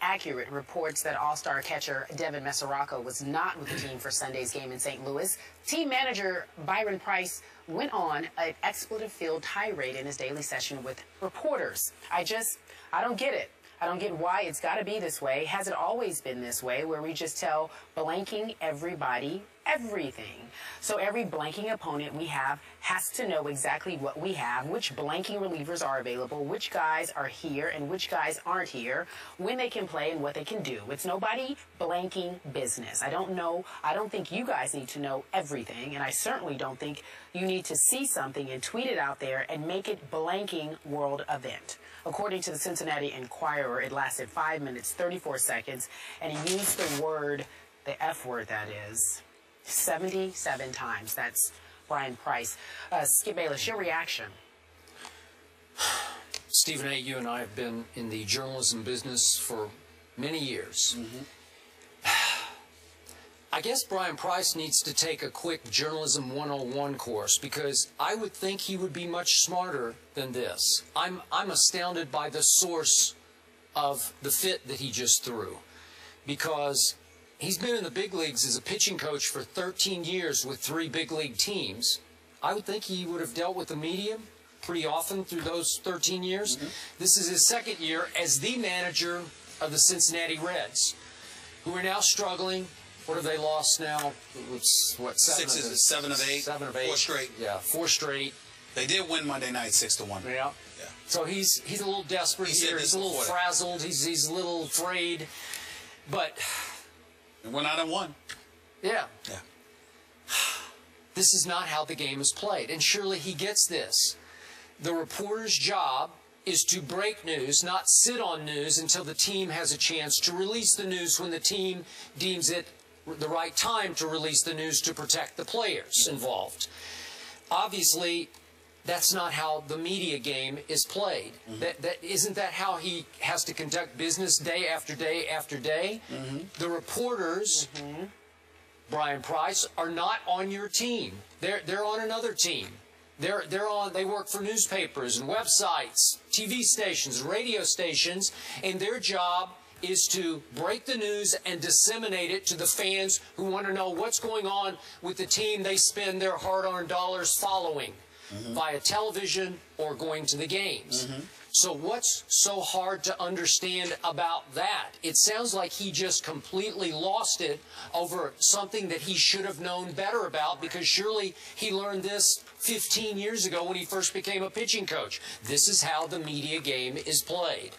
Accurate reports that all-star catcher Devin Mesoraco was not with the team for Sunday's game in St. Louis. Team manager Bryan Price went on an expletive-filled tirade in his daily session with reporters. I don't get it. I don't get why it's got to be this way. Has it always been this way, where we just tell blanking everybody everything? So every blanking opponent we have has to know exactly what we have, which blanking relievers are available, which guys are here and which guys aren't here, when they can play and what they can do. It's nobody blanking business. I don't think you guys need to know everything, and I certainly don't think you need to see something and tweet it out there and make it blanking world event. According to the Cincinnati Enquirer, it lasted 5 minutes, 34 seconds, and he used the F word, that is, 77 times. That's Bryan Price. Skip Bayless, your reaction? Stephen A., you and I have been in the journalism business for many years. I guess Bryan Price needs to take a quick Journalism 101 course, because I would think he would be much smarter than this. I'm astounded by the source of the fit that he just threw, because he's been in the big leagues as a pitching coach for 13 years with 3 big league teams. I would think he would have dealt with the media pretty often through those 13 years. This is his 2nd year as the manager of the Cincinnati Reds, who are now struggling. What have they lost now? What, 7 of 8. 7 of 8. 4 straight. Yeah, 4 straight. They did win Monday night 6-1. Yeah. So he's a little desperate here. He's a little frazzled. He's a little afraid. But it went out and won. Yeah. This is not how the game is played, and surely he gets this. The reporter's job is to break news, not sit on news until the team has a chance to release the news when the team deems it the right time to release the news to protect the players involved. Obviously, that's not how the media game is played. Isn't that how he has to conduct business day after day after day? The reporters, Bryan Price, are not on your team. They're on another team. They work for newspapers and websites, TV stations, radio stations, and their job is to break the news and disseminate it to the fans who want to know what's going on with the team they spend their hard-earned dollars following via television or going to the games. So what's so hard to understand about that? It sounds like he just completely lost it over something that he should have known better about, because surely he learned this 15 years ago when he first became a pitching coach. This is how the media game is played.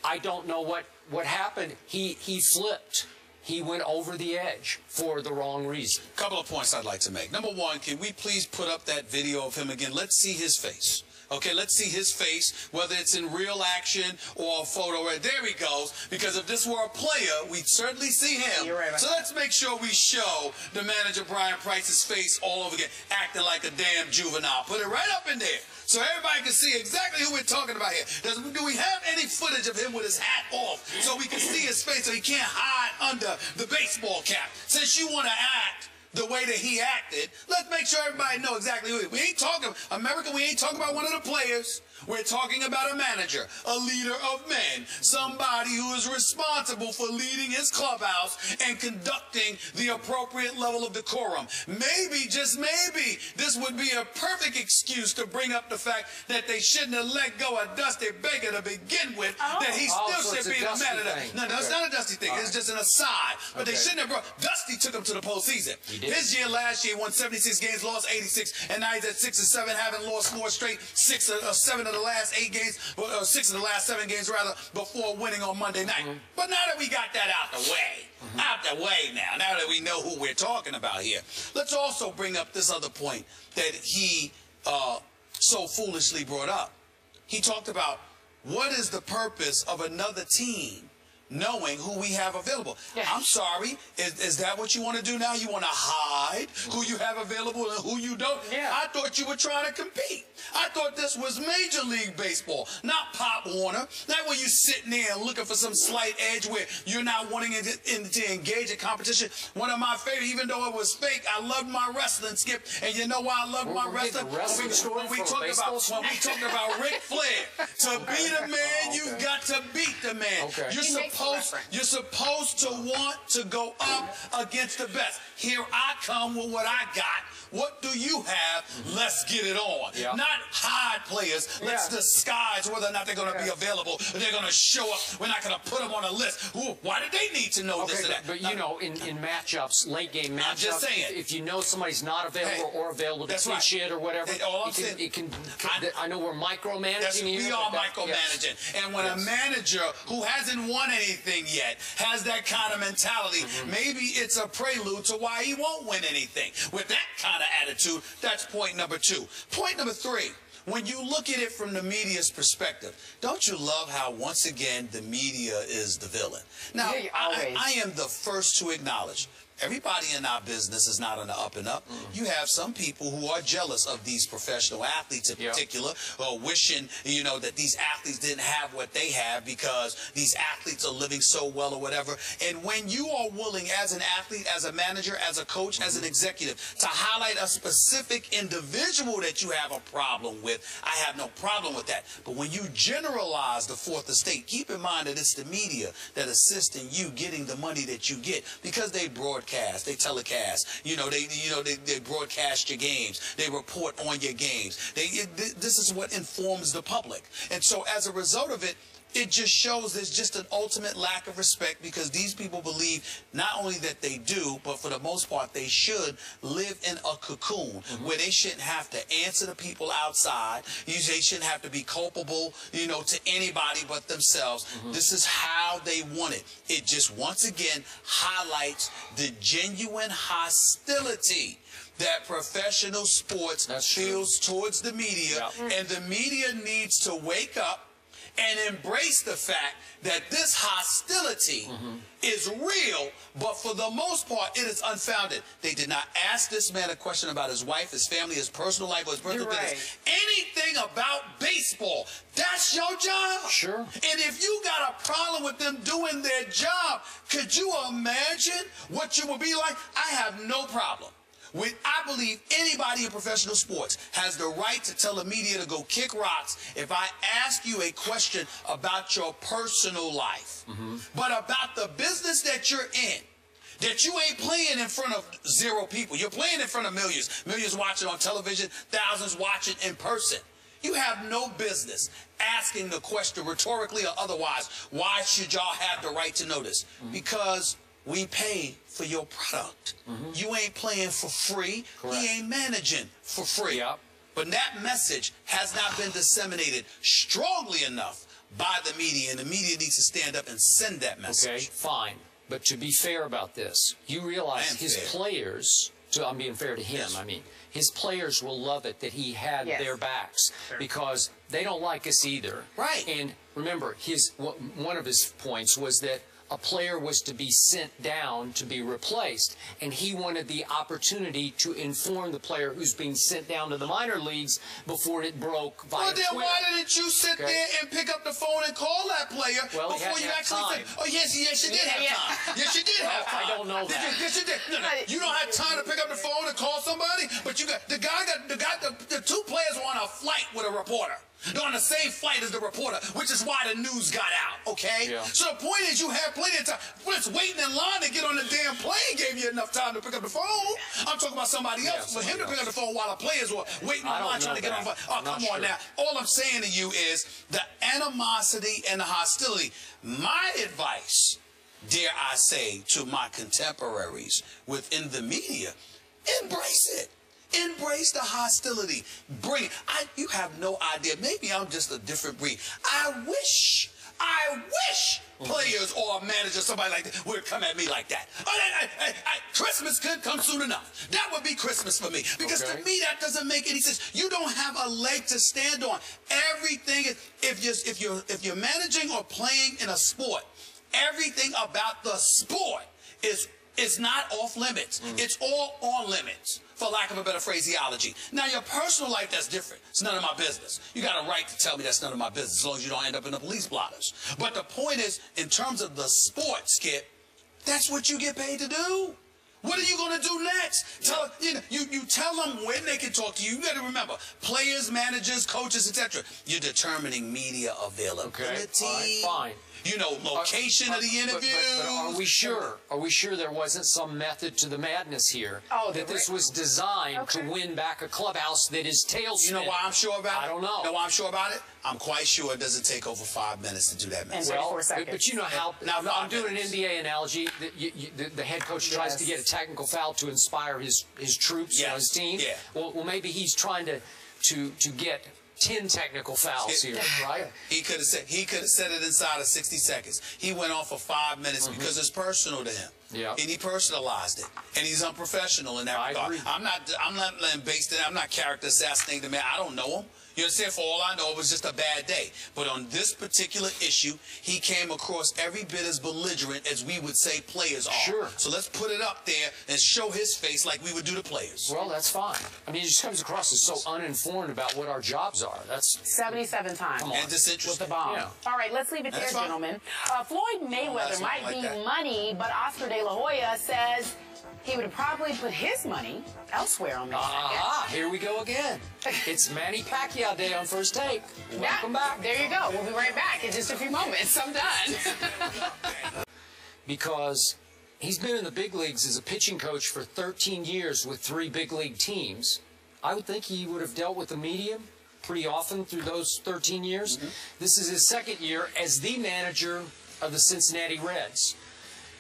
I don't know what happened. He flipped. He went over the edge for the wrong reason. A couple of points I'd like to make. Number one, can we please put up that video of him again? Let's see his face. Okay, let's see his face, whether it's in real action or a photo. Right there he goes. Because if this were a player, we'd certainly see him. You're right. So let's make sure we show the manager Bryan Price's face all over again, acting like a damn juvenile. Put it right up in there, so everybody can see exactly who we're talking about here. Do we have any footage of him with his hat off so we can see his face, so he can't hide under the baseball cap? Since you want to act the way that he acted, let's make sure everybody know exactly who he is. We ain't talking, America, we ain't talking about one of the players. We're talking about a manager, a leader of men, somebody who is responsible for leading his clubhouse and conducting the appropriate level of decorum. Maybe, just maybe, this would be a perfect excuse to bring up the fact that they shouldn't have let go of Dusty Baker to begin with, that he still should be the manager. No, it's not a Dusty thing. It's just an aside. But they shouldn't have brought. Dusty took him to the postseason. His year last year, won 76 games, lost 86, and now he's at 6-7, having lost more straight, 6 or 7 of the last 8 games, 6 of the last 7 games rather, before winning on Monday night. But now that we got that out the way, now that we know who we're talking about here, let's also bring up this other point that he so foolishly brought up. He talked about what is the purpose of another team knowing who we have available. I'm sorry, is that what you want to do now? You want to hide who you have available and who you don't? I thought you were trying to compete. I thought this was Major League Baseball, not Pop Warner. Not where you're sitting there and looking for some slight edge where you're not wanting to engage in competition. One of my favorite, even though it was fake, I loved my wrestling, Skip. And you know why I loved my wrestling? When we talked about Ric Flair. To be the man, you've got to beat the man. You're supposed supposed to want to go up against the best. Here I come with what I got. What do you have? Let's get it on. Yeah. Not hide players. Let's disguise whether or not they're going to be available. They're going to show up. We're not going to put them on a list. Ooh, why did they need to know this or that? But you know, in matchups, late game matchups, I'm just saying, if you know somebody's not available or available to pinch it or whatever, I know we're micromanaging here. We are micromanaging. And when a manager who hasn't won anything yet has that kind of mentality, maybe it's a prelude to why he won't win anything. With that kind of attitude, that's point number 2. Point number 3. When you look at it from the media's perspective, don't you love how, once again, the media is the villain? Now, I am the first to acknowledge everybody in our business is not on the up and up. You have some people who are jealous of these professional athletes in particular, or wishing, you know, that these athletes didn't have what they have because these athletes are living so well or whatever. And when you are willing, as an athlete, as a manager, as a coach, as an executive, to highlight a specific individual that you have a problem with, I have no problem with that. But when you generalize the fourth estate, keep in mind that it's the media that assists in you getting the money that you get, because they broadcast, they telecast, they broadcast your games, they report on your games. This is what informs the public. And so as a result of it, it just shows there's just an ultimate lack of respect, because these people believe not only that they do, but for the most part they should live in a cocoon where they shouldn't have to answer to people outside. They shouldn't have to be culpable, to anybody but themselves. This is how they want it. It just once again highlights the genuine hostility that professional sports feels towards the media, and the media needs to wake up and embrace the fact that this hostility is real, but for the most part, it is unfounded. They did not ask this man a question about his wife, his family, his personal life, or his personal business. Anything about baseball. That's your job? Sure. And if you got a problem with them doing their job, could you imagine what you would be like? I have no problem. I believe anybody in professional sports has the right to tell the media to go kick rocks if I ask you a question about your personal life, but about the business that you're in, that you ain't playing in front of 0 people. You're playing in front of millions. Millions watching on television, thousands watching in person. You have no business asking the question rhetorically or otherwise, why should y'all have the right to know this? Because we pay for your product. You ain't playing for free. Correct. He ain't managing for free. But that message has not been disseminated strongly enough by the media, and the media needs to stand up and send that message. Okay, fine. But to be fair about this, you realize his players, I'm being fair to him, I mean, his players will love it that he had their backs, because they don't like us either. Right. And remember, one of his points was that a player was to be sent down to be replaced, and he wanted the opportunity to inform the player who's being sent down to the minor leagues before it broke via Well, then Twitter. why didn't you sit there and pick up the phone and call that player before you actually said, oh, yes, you did have time. Yes, you did have time. I don't know that. Yes, you did. No, you don't have time to pick up the phone and call somebody, but you got the 2 players were on a flight with a reporter. They're on the same flight as the reporter, which is why the news got out, okay? So the point is, you had plenty of time. Just waiting in line to get on the damn plane gave you enough time to pick up the phone. I'm talking about somebody else. For him to pick up the phone while the players were waiting in line trying to get on the phone. Oh, come on now. All I'm saying to you is the animosity and the hostility. My advice, dare I say, to my contemporaries within the media, embrace it. Embrace the hostility. Bring it. You have no idea. Maybe I'm just a different breed. I wish players or a manager, somebody like that, would come at me like that. Christmas could come soon enough. That would be Christmas for me. Because to me, that doesn't make any sense. You don't have a leg to stand on. Everything is, if you're managing or playing in a sport, everything about the sport is not off limits. It's all on limits, for lack of a better phraseology. Now, your personal life, that's different. It's none of my business. You got a right to tell me that's none of my business, as long as you don't end up in the police blotters. But the point is, in terms of the sport, Skip, that's what you get paid to do. What are you going to do next? You tell them when they can talk to you. You got to remember, players, managers, coaches, etc. You're determining media availability. Okay, all right, fine. You know, location of the interview. But are we sure? Are we sure there wasn't some method to the madness here? That this was designed to win back a clubhouse that is tailspin? You know why I'm sure about it? I don't know. You know why I'm sure about it? I'm quite sure it doesn't take over 5 minutes to do that. And 34 seconds. But you know how, Now, I'm doing an NBA analogy. The head coach tries to get a technical foul to inspire his troops, his team. Yeah. Well, maybe he's trying to get 10 technical fouls here, right? He could have said it inside of 60 seconds. He went on for 5 minutes because it's personal to him. Yeah. And he personalized it. And he's unprofessional in that regard. Agree. I'm not based in, I'm not character assassinating the man. I don't know him. You understand? For all I know, it was just a bad day. But on this particular issue, he came across every bit as belligerent as we would say players are. Sure. So let's put it up there and show his face like we would do the players. Well, that's fine. I mean, he just comes across as so uninformed about what our jobs are. That's 77 times. And disinterested. With the bomb. Yeah. All right, let's leave it there, gentlemen. Floyd Mayweather might be money, but Oscar De La Hoya says he would probably put his money elsewhere on May 2nd. Here we go again. It's Manny Pacquiao Day on First Take. Welcome back. There you go. We'll be right back in just a few moments. I'm done. Because he's been in the big leagues as a pitching coach for 13 years with 3 big league teams. I would think he would have dealt with the media pretty often through those 13 years. This is his 2nd year as the manager of the Cincinnati Reds,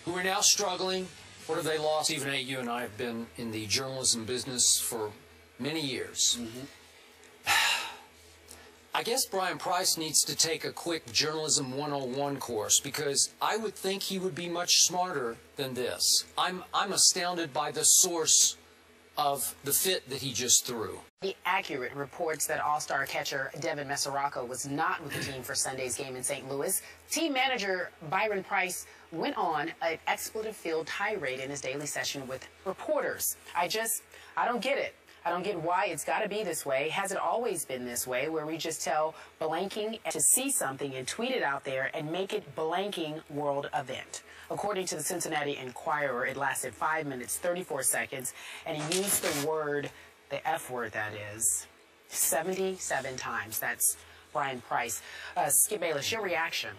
who are now struggling. What have they lost? Stephen A., you and I have been in the journalism business for many years. I guess Bryan Price needs to take a quick Journalism 101 course, because I would think he would be much smarter than this. I'm astounded by the source of the fit that he just threw. The Accurate reports that all-star catcher Devin Mesoraco was not with the team for Sunday's game in St. Louis. Team manager Bryan Price went on an expletive-filled tirade in his daily session with reporters. I don't get it. I don't get why it's got to be this way. Has it always been this way, where we just tell blanking to see something and tweet it out there and make it blanking world event? According to the Cincinnati Enquirer, it lasted 5 minutes, 34 seconds, and he used the word, the F word that is, 77 times. That's Bryan Price. Skip Bayless, your reaction?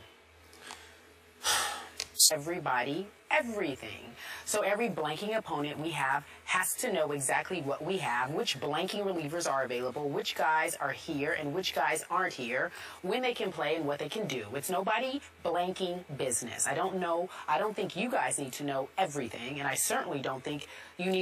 Everybody, everything. So every blanking opponent we have has to know exactly what we have, which blanking relievers are available, which guys are here and which guys aren't here, when they can play and what they can do. It's nobody blanking business. I don't think you guys need to know everything, and I certainly don't think you need